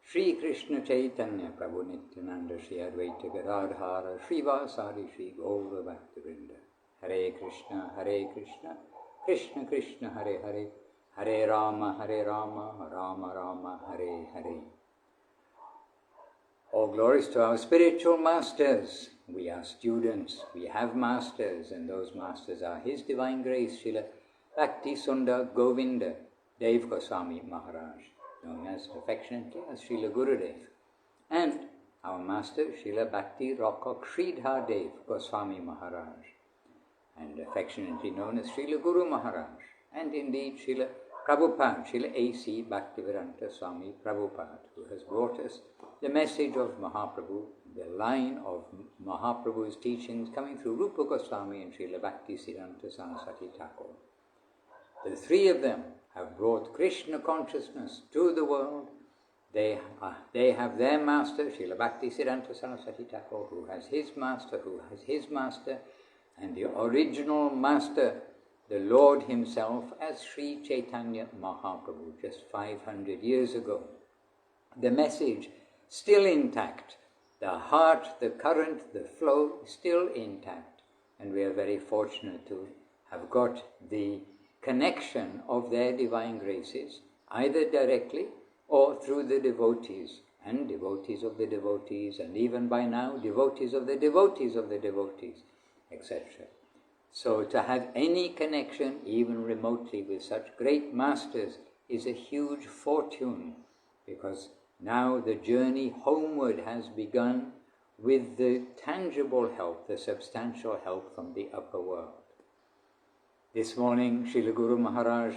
Shri Krishna Chaitanya Prabhu Nityananda Shri Advaita Gadadhara Shri Vasari Shri Gaura Bhaktivinoda. Hare Krishna, Krishna Krishna, Hare Hare, Hare Rama, Rama Rama, Hare Hare. All glories to our spiritual masters. We are students, we have masters, and those masters are His Divine Grace, Srila Bhakti Sundar Govinda Dev Goswami Maharaj, known as affectionately as Srila Gurudev, and our master Srila Bhakti Rockok Sridhar Dev Goswami Maharaj, and affectionately known as Srila Guru Maharaj, and indeed Srila Prabhupada, Srila A.C. Bhaktivedanta Swami Prabhupada, who has brought us the message of Mahaprabhu, the line of Mahaprabhu's teachings coming through Rupa Goswami and Srila Bhaktisiddhanta Saraswati Thakur. The three of them have brought Krishna consciousness to the world. They have their master, Srila Bhaktisiddhanta Saraswati Thakur, who has his master, and the original master, the Lord Himself, as Sri Chaitanya Mahaprabhu, just 500 years ago. The message still intact, the heart, the current, the flow still intact, and we are very fortunate to have got the connection of their divine graces, either directly or through the devotees, and devotees of the devotees, and even by now, devotees of the devotees of the devotees, etc. So to have any connection, even remotely, with such great masters is a huge fortune, because now the journey homeward has begun with the tangible help, the substantial help from the upper world. This morning, Srila Guru Maharaj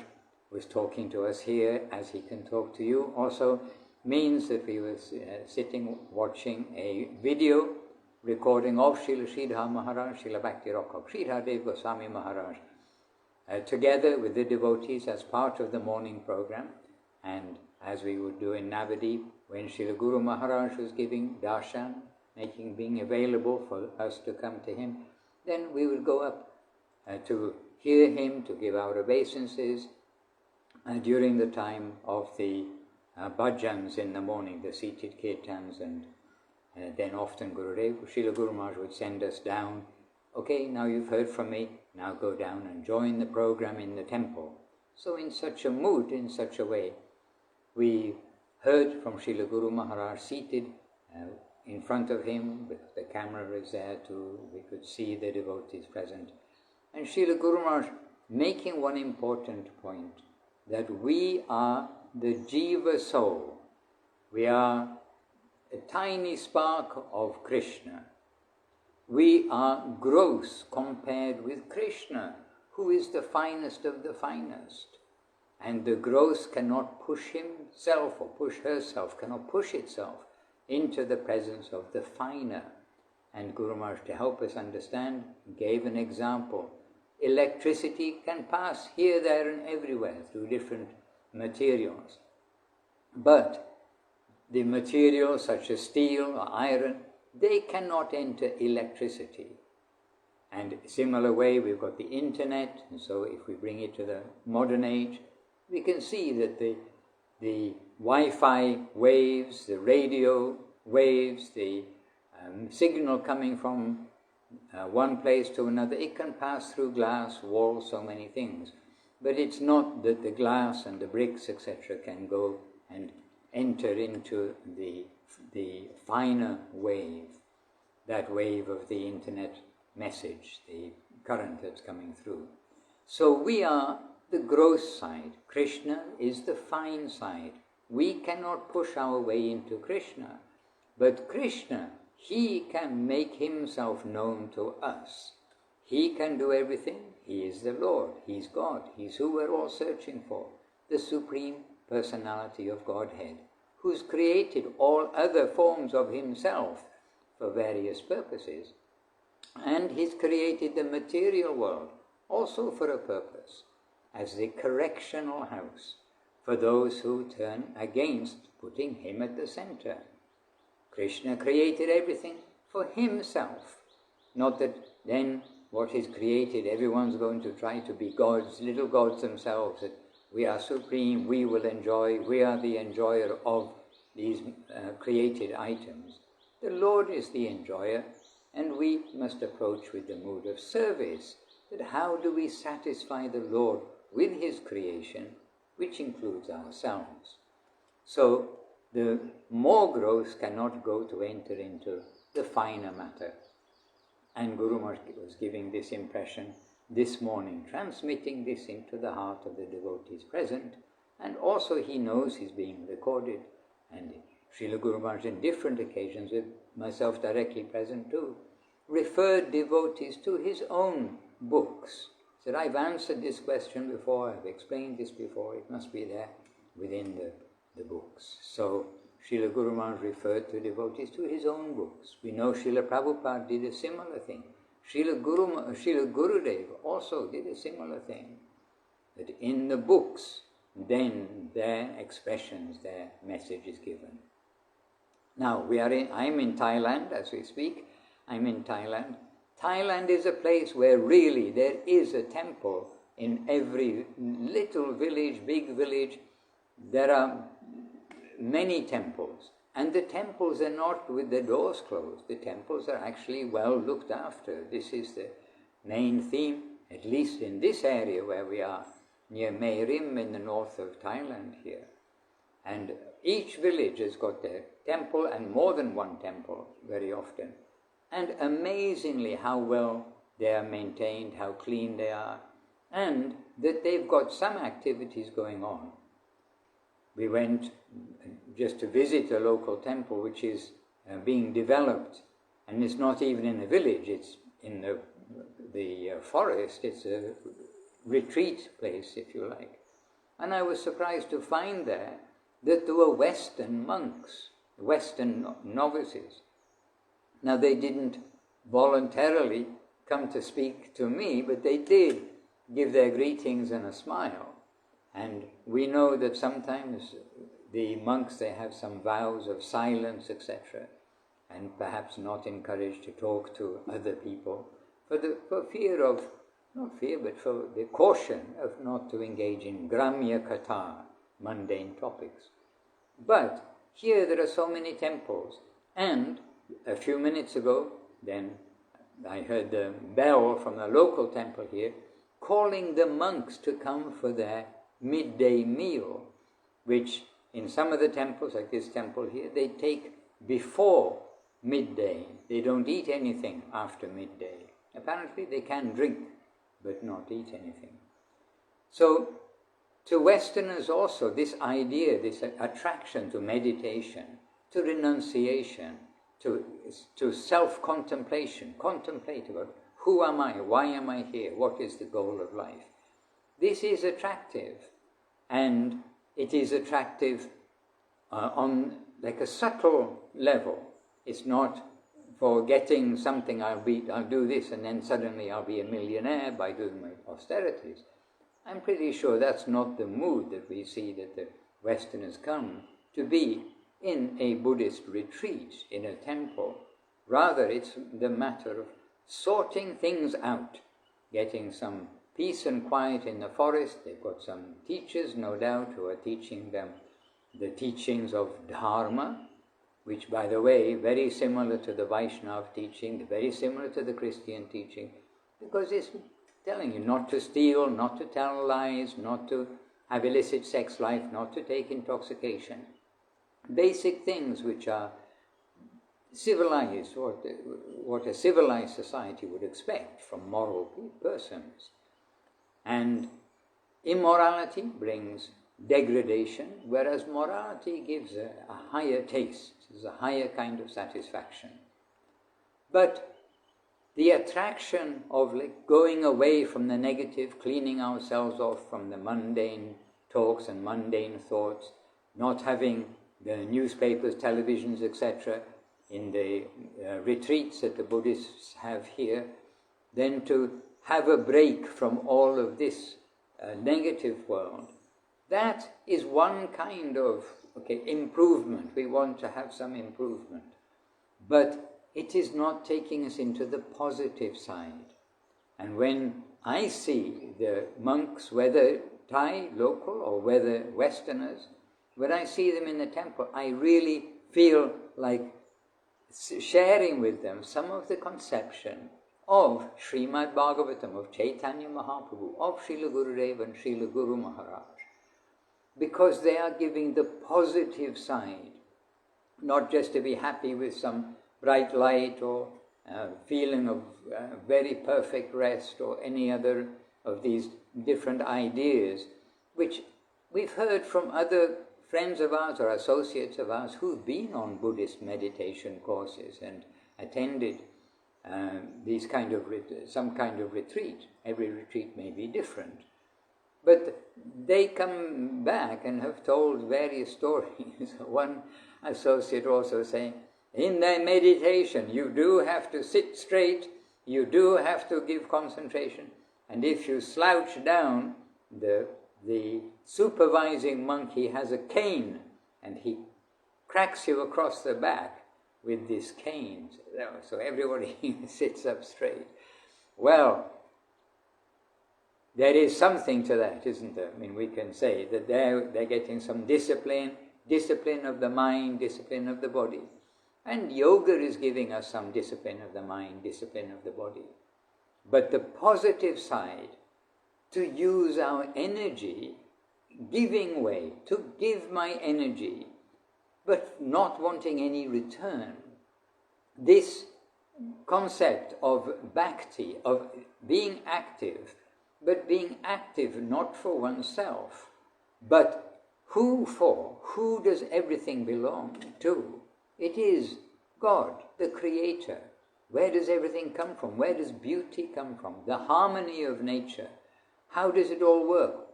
was talking to us here, as he can talk to you also, means that we were sitting watching a video recording of Srila Sridhar Maharaj, Srila Bhakti Rockok Sridhar Dev Goswami Maharaj, together with the devotees as part of the morning program. And as we would do in Navadip, when Srila Guru Maharaj was giving darshan, being available for us to come to him, then we would go up to hear him, to give our obeisances during the time of the bhajans in the morning, the seated kirtans, and then often Srila Guru Maharaj would send us down. Okay, now you've heard from me, now go down and join the program in the temple. So in such a mood, in such a way, we heard from Srila Guru Maharaj seated in front of him, the camera is there too, we could see the devotees present. And Srila Guru Maharaj making one important point, that we are the Jiva soul. We are a tiny spark of Krishna. We are gross compared with Krishna, who is the finest of the finest. And the gross cannot push himself or push herself, cannot push itself into the presence of the finer. And Guru Maharaj, to help us understand, gave an example. Electricity can pass here, there and everywhere through different materials. But the materials such as steel or iron, they cannot enter electricity. And similar way, we've got the internet, and so if we bring it to the modern age, we can see that the Wi-Fi waves, the radio waves, the signal coming from one place to another, it can pass through glass, walls, so many things. But it's not that the glass and the bricks, etc., can go and enter into the finer wave, that wave of the internet message, the current that's coming through. So we are the gross side. Krishna is the fine side. We cannot push our way into Krishna. But Krishna, He can make Himself known to us. He can do everything. He is the Lord. He's God. He's who we're all searching for. The Supreme Personality of Godhead, who's created all other forms of Himself for various purposes. And He's created the material world also for a purpose, as the correctional house for those who turn against putting Him at the center. Krishna created everything for Himself. Not that then what He's created, everyone's going to try to be gods, little gods themselves, that we are supreme, we will enjoy, we are the enjoyer of these created items. The Lord is the enjoyer, and we must approach with the mood of service. That how do we satisfy the Lord with His creation, which includes ourselves? So the more gross cannot go to enter into the finer matter. And Guru Maharaj was giving this impression this morning, transmitting this into the heart of the devotees present, and also he knows he's being recorded. And Srila Guru Maharaj, in different occasions, with myself directly present too, referred devotees to his own books. Said, I've answered this question before, I've explained this before, it must be there within the books. So Srila Guru Maharaj referred to devotees to his own books. We know Srila Prabhupada did a similar thing. Srila Gurudev also did a similar thing. That in the books, then their expressions, their message is given. Now, I'm in Thailand as we speak. I'm in Thailand. Thailand is a place where really there is a temple in every little village, big village. There are many temples. And the temples are not with the doors closed. The temples are actually well looked after. This is the main theme, at least in this area where we are, near Mae Rim in the north of Thailand here. And each village has got their temple, and more than one temple very often. And amazingly how well they are maintained, how clean they are, and that they've got some activities going on. We went just to visit a local temple which is being developed, and it's not even in a village, it's in the forest, it's a retreat place, if you like. And I was surprised to find there that there were Western monks, Western novices. Now they didn't voluntarily come to speak to me, but they did give their greetings and a smile. And we know that sometimes the monks, they have some vows of silence, etc., and perhaps not encouraged to talk to other people for fear of, not fear, but for the caution of not to engage in gramya katha, mundane topics. But here there are so many temples, and a few minutes ago, then I heard the bell from the local temple here calling the monks to come for their midday meal, which in some of the temples, like this temple here, they take before midday. They don't eat anything after midday. Apparently they can drink, but not eat anything. So, to Westerners also, this idea, this attraction to meditation, to renunciation, to self-contemplation, contemplate about who am I, why am I here, what is the goal of life. This is attractive, and it is attractive on like a subtle level. It's not for getting something, I'll do this and then suddenly I'll be a millionaire by doing my austerities. I'm pretty sure that's not the mood that we see that the Westerners come to be in a Buddhist retreat, in a temple. Rather, it's the matter of sorting things out, getting some peace and quiet in the forest. They've got some teachers, no doubt, who are teaching them the teachings of Dharma, which, by the way, very similar to the Vaishnava teaching, very similar to the Christian teaching, because it's telling you not to steal, not to tell lies, not to have illicit sex life, not to take intoxication. Basic things which are civilized, what a civilized society would expect from moral persons. And immorality brings degradation, whereas morality gives a higher taste, is a higher kind of satisfaction. But the attraction of like going away from the negative, cleaning ourselves off from the mundane talks and mundane thoughts, not having the newspapers, televisions, etc., in the retreats that the Buddhists have here, then to have a break from all of this negative world. That is one kind of improvement. We want to have some improvement. But it is not taking us into the positive side. And when I see the monks, whether Thai, local, or whether Westerners, when I see them in the temple, I really feel like sharing with them some of the conception of Srimad Bhagavatam, of Chaitanya Mahaprabhu, of Srila Gurudev and Srila Guru Maharaj. Because they are giving the positive side, not just to be happy with some bright light or feeling of very perfect rest or any other of these different ideas, which we've heard from other friends of ours or associates of ours who've been on Buddhist meditation courses and attended these kind of some kind of retreat. Every retreat may be different. But they come back and have told various stories. One associate also saying, in their meditation you do have to sit straight, you do have to give concentration, and if you slouch down, the supervising monk, he has a cane and he cracks you across the back with this cane, so everybody sits up straight. Well, there is something to that, isn't there? I mean, we can say that they're getting some discipline of the mind, discipline of the body. And yoga is giving us some discipline of the mind, discipline of the body. But the positive side, to use our energy, giving way, to give my energy, but not wanting any return. This concept of bhakti, of being active, but being active not for oneself, but who for? Who does everything belong to? It is God, the Creator. Where does everything come from? Where does beauty come from? The harmony of nature. How does it all work?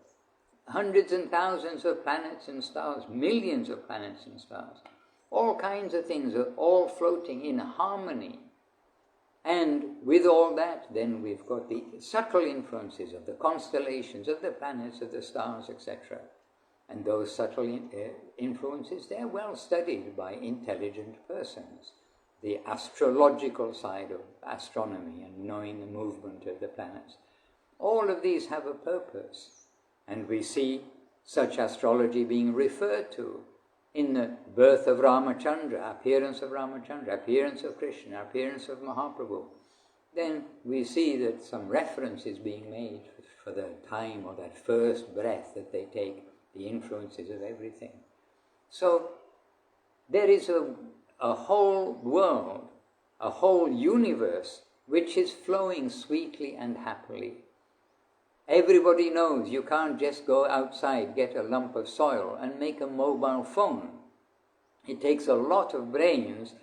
Hundreds and thousands of planets and stars, millions of planets and stars. All kinds of things are all floating in harmony. And with all that, then we've got the subtle influences of the constellations, of the planets, of the stars, etc. And those subtle influences, they're well studied by intelligent persons. The astrological side of astronomy and knowing the movement of the planets. All of these have a purpose. And we see such astrology being referred to in the birth of Ramachandra, appearance of Ramachandra, appearance of Krishna, appearance of Mahaprabhu. Then we see that some reference is being made for the time or that first breath that they take, the influences of everything. So there is a whole world, a whole universe which is flowing sweetly and happily. Everybody knows you can't just go outside, get a lump of soil and make a mobile phone. It takes a lot of brains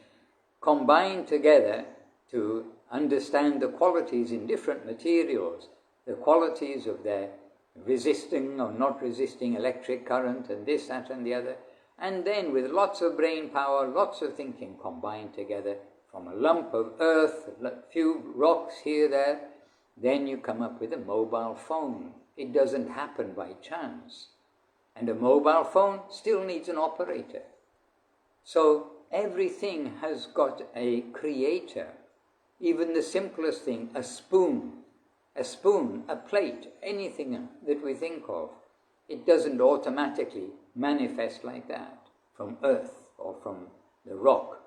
combined together to understand the qualities in different materials, the qualities of their resisting or not resisting electric current and this, that and the other. And then with lots of brain power, lots of thinking combined together from a lump of earth, a few rocks here, there, then you come up with a mobile phone. It doesn't happen by chance. And a mobile phone still needs an operator. So everything has got a creator. Even the simplest thing, a spoon, a plate, anything that we think of, it doesn't automatically manifest like that from earth or from the rock.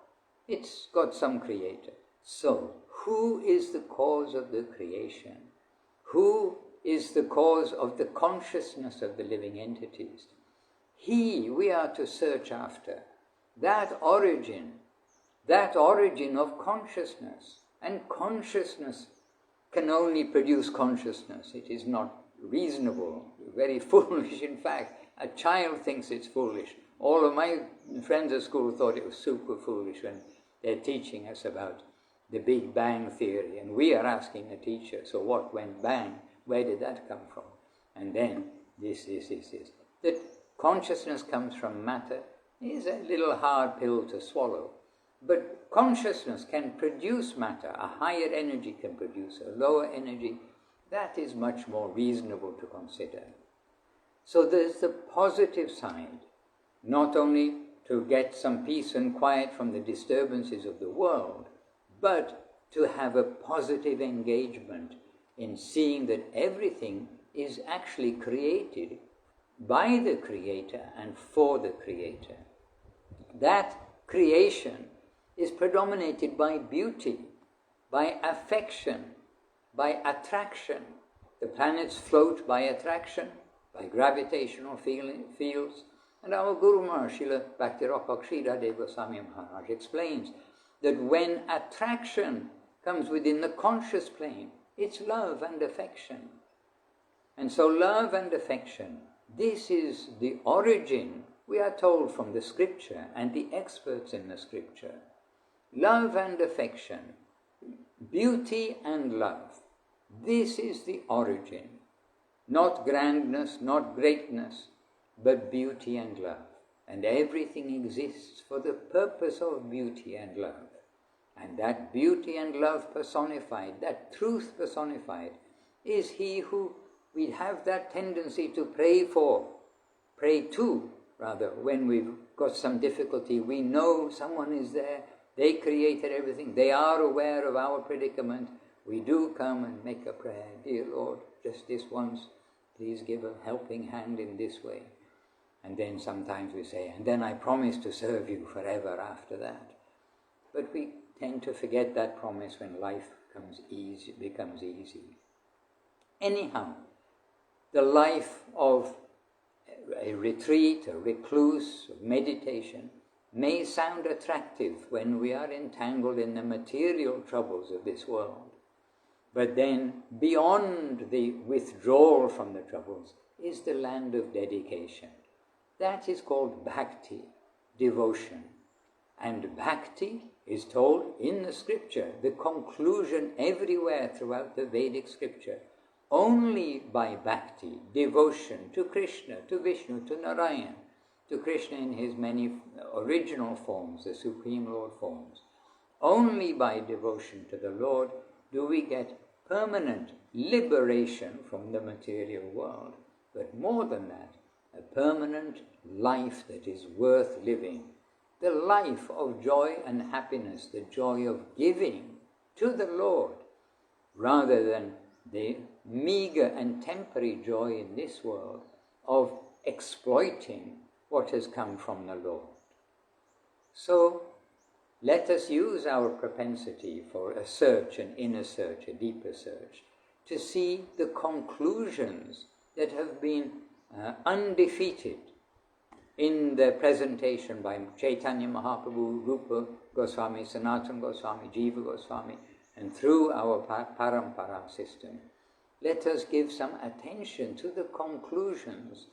It's got some creator. So, who is the cause of the creation? Who is the cause of the consciousness of the living entities? He we are to search after. That origin of consciousness. And consciousness can only produce consciousness. It is not reasonable, very foolish. In fact, a child thinks it's foolish. All of my friends at school thought it was super foolish when they're teaching us about the Big Bang theory, and we are asking the teacher, so what went bang? Where did that come from? And then this. That consciousness comes from matter is a little hard pill to swallow. But consciousness can produce matter. A higher energy can produce a lower energy. That is much more reasonable to consider. So there's the positive side, not only to get some peace and quiet from the disturbances of the world, but to have a positive engagement in seeing that everything is actually created by the Creator and for the Creator. That creation is predominated by beauty, by affection, by attraction. The planets float by attraction, by gravitational fields. And our Guru Maharaj, Srila Bhakti-Rapak Sridhar Deva Goswami Maharaj, explains that when attraction comes within the conscious plane, it's love and affection. And so love and affection, this is the origin, we are told from the scripture and the experts in the scripture. Love and affection, beauty and love, this is the origin. Not grandness, not greatness, but beauty and love. And everything exists for the purpose of beauty and love. And that beauty and love personified, that truth personified, is he who we have that tendency to pray to, when we've got some difficulty. We know someone is there, they created everything, they are aware of our predicament. We do come and make a prayer, dear Lord, just this once, please give a helping hand in this way. And then sometimes we say, and then I promise to serve you forever after that. But we tend to forget that promise when life becomes easy. Anyhow, the life of a retreat, a recluse, of meditation, may sound attractive when we are entangled in the material troubles of this world. But then, beyond the withdrawal from the troubles, is the land of dedication. That is called bhakti, devotion. And bhakti is told in the scripture, the conclusion everywhere throughout the Vedic scripture. Only by bhakti, devotion to Krishna, to Vishnu, to Narayan, to Krishna in his many original forms, the Supreme Lord forms. Only by devotion to the Lord do we get permanent liberation from the material world. But more than that, a permanent life that is worth living. The life of joy and happiness, the joy of giving to the Lord, rather than the meager and temporary joy in this world of exploiting what has come from the Lord. So, let us use our propensity for a search, an inner search, a deeper search, to see the conclusions that have been undefeated in the presentation by Chaitanya Mahaprabhu, Rupa Goswami, Sanatana Goswami, Jiva Goswami, and through our parampara system. Let us give some attention to the conclusions.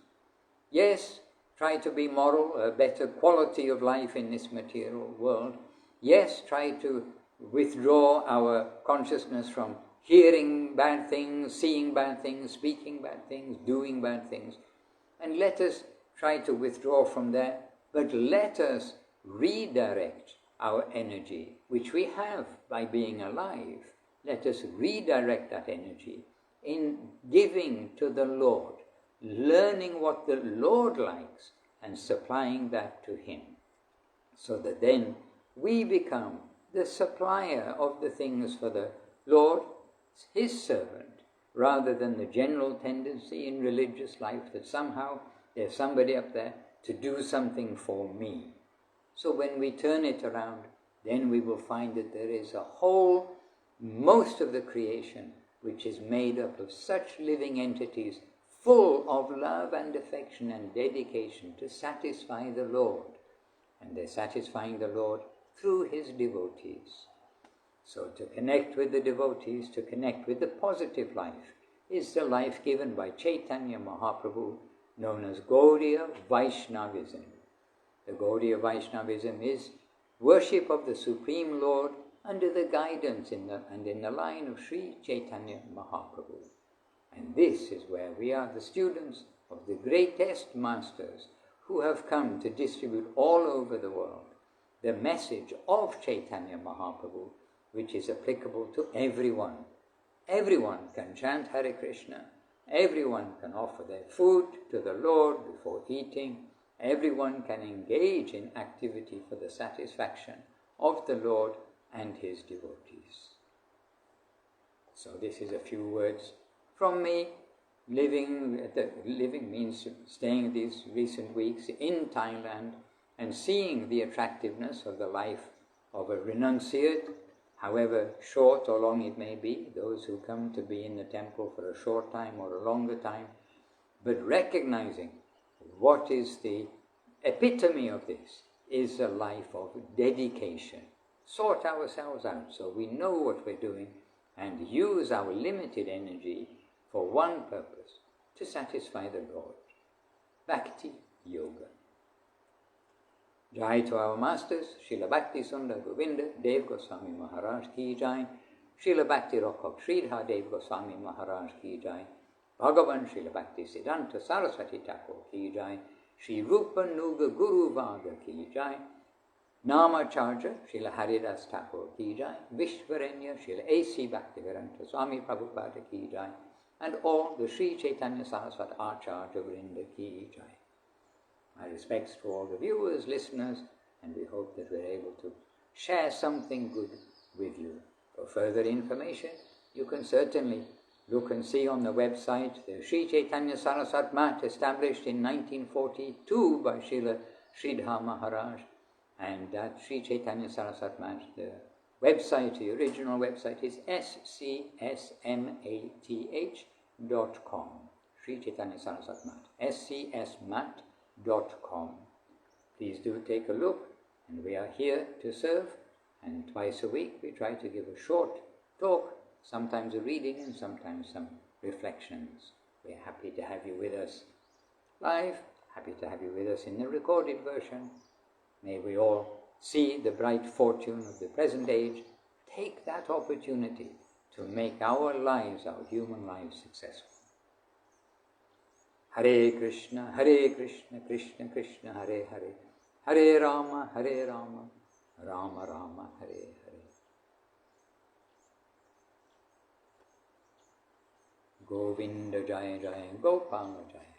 Yes, try to be moral, a better quality of life in this material world. Yes, try to withdraw our consciousness from hearing bad things, seeing bad things, speaking bad things, doing bad things. And let us try to withdraw from there, but let us redirect our energy, which we have by being alive. Let us redirect that energy in giving to the Lord, learning what the Lord likes and supplying that to Him, so that then we become the supplier of the things for the Lord, His servant, rather than the general tendency in religious life that somehow there's somebody up there to do something for me. So when we turn it around, then we will find that there is a whole, most of the creation, which is made up of such living entities full of love and affection and dedication to satisfy the Lord. And they're satisfying the Lord through His devotees. So to connect with the devotees, to connect with the positive life, is the life given by Chaitanya Mahaprabhu, known as Gaudiya Vaishnavism. The Gaudiya Vaishnavism is worship of the Supreme Lord under the guidance and in the line of Sri Chaitanya Mahaprabhu. And this is where we are the students of the greatest masters who have come to distribute all over the world the message of Chaitanya Mahaprabhu, which is applicable to everyone. Everyone can chant Hare Krishna. Everyone can offer their food to the Lord before eating. Everyone can engage in activity for the satisfaction of the Lord and His devotees. So this is a few words from me living means staying these recent weeks in Thailand and seeing the attractiveness of the life of a renunciate, however short or long it may be, those who come to be in the temple for a short time or a longer time, but recognizing what is the epitome of this is a life of dedication. Sort ourselves out so we know what we're doing and use our limited energy for one purpose, to satisfy the Lord. Bhakti Yoga. Jai to our masters, Srila Bhakti Sundar Govinda Dev Goswami Maharaj ki jai, Srila Bhakti Rokhak Sridhar Dev Goswami Maharaj ki jai, Bhagavan Srila Bhakti Siddhanta Saraswati Thakur ki jai, Sri Rupa Nuga Guru Vaga ki jai, Namacharya Srila Haridas Thakur ki jai, Vishvarenya Srila A.C. Bhaktivedanta Swami Prabhupada ki jai, and all the Sri Chaitanya Saraswat Acharya Vrinda ki jai. My respects to all the viewers, listeners, and we hope that we're able to share something good with you. For further information, you can certainly look and see on the website the Sri Chaitanya Saraswat Math, established in 1942 by Srila Sridhar Maharaj, and that Sri Chaitanya Saraswat Math, the website, the original website is scsmath.com. Sri Chaitanya Saraswat Math, scsmath.com. Please do take a look, and we are here to serve, and twice a week we try to give a short talk, sometimes a reading and sometimes some reflections. We're happy to have you with us live, happy to have you with us in the recorded version. May we all see the bright fortune of the present age, take that opportunity to make our lives, our human lives, successful. Hare Krishna, Krishna Krishna, Hare Hare, Hare Rama, Rama Rama, Hare Hare. Govinda Jaya Jaya, Gopala Jaya.